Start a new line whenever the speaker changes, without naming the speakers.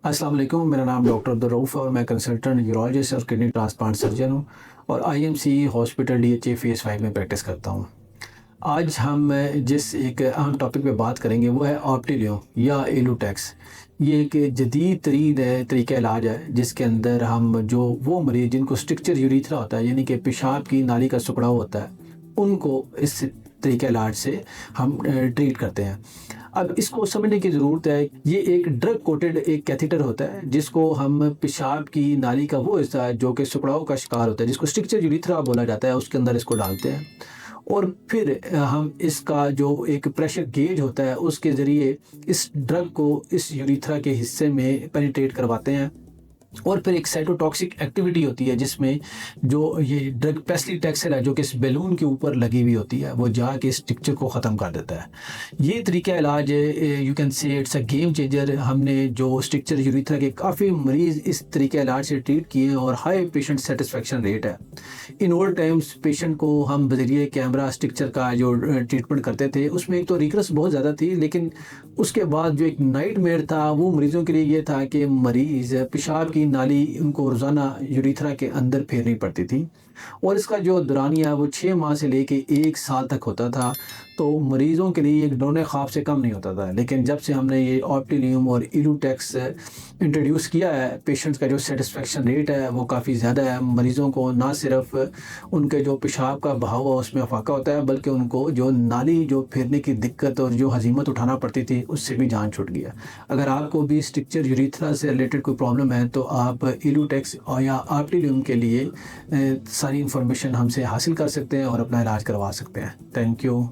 अस्सलाम वालेकुम। मेरा नाम डॉक्टर अब्दुल-रऊफ़ है और मैं कंसल्टेंट यूरोलॉजिस्ट और किडनी ट्रांसप्लांट सर्जन हूँ और आईएमसी हॉस्पिटल डीएचए फ़ेज़ 5 में प्रैक्टिस करता हूँ। आज हम जिस एक अहम टॉपिक पे बात करेंगे वो है ऑप्टिलियो या एलुटैक्स। ये एक जदीद तरीन तरीक़ा इलाज है जिसके अंदर हम जो वो मरीज़ जिनको स्ट्रक्चर यूरेथ्रा होता है यानी कि पेशाब की नाली का सिकुड़ाव होता है, उनको इस तरीक़े इलाज से हम ट्रीट करते हैं। अब इसको समझने की ज़रूरत है, ये एक ड्रग कोटेड एक कैथेटर होता है जिसको हम पेशाब की नाली का वो हिस्सा है जो कि सिकुड़ाव का शिकार होता है, जिसको स्ट्रक्चर यूरेथ्रा बोला जाता है, उसके अंदर इसको डालते हैं और फिर हम इसका जो एक प्रेशर गेज होता है उसके ज़रिए इस ड्रग को इस यूरेथ्रा के हिस्से में पेनिट्रेट करवाते हैं और फिर एक साइटोटॉक्सिक एक्टिविटी होती है जिसमें जो ये ड्रग पेस्लिटैक्सेल है जो कि इस बैलून के ऊपर लगी हुई होती है, वो जाके इस स्ट्रक्चर को ख़त्म कर देता है। ये तरीका इलाज you can say it's a game changer. हमने जो स्ट्रक्चर यूरेथ्रा के काफ़ी मरीज़ इस तरीके इलाज से ट्रीट किए हैं और हाई पेशेंट सेटिस्फेक्शन रेट है। इन ओल्ड टाइम्स पेशेंट को हम बज़रिए कैमरा स्ट्रक्चर का जो ट्रीटमेंट करते थे उसमें एक तो रिकरस बहुत ज़्यादा थी, लेकिन उसके बाद जो एक नाइटमेयर था वो मरीज़ों के लिए ये था कि मरीज़ पेशाब की नाली उनको रोज़ाना यूरेथ्रा के अंदर फेरनी पड़ती थी और इसका जो दौरानिया वो 6 माह से लेके 1 साल तक होता था। तो मरीज़ों के लिए एक डरने ख्वाब से कम नहीं होता था। लेकिन जब से हमने ये ऑप्टिलियम और एलुटैक्स इंट्रोड्यूस किया है, पेशेंट्स का जो सेटिस्फेक्शन रेट है वो काफ़ी ज़्यादा है। मरीज़ों को ना सिर्फ उनके जो पेशाब का बहाव है उसमें अफाका होता है, बल्कि उनको जो नाली जो फेरने की दिक्कत और जो हज़ीमत उठाना पड़ती थी उससे भी जान छूट गया। अगर आपको भी स्ट्रक्चर यूरेथ्रा से रिलेटेड कोई प्रॉब्लम है तो आप एलुटैक्स और या ऑप्टिलियम के लिए सारी इन्फॉर्मेशन हमसे हासिल कर सकते हैं और अपना इलाज करवा सकते हैं। Thank you.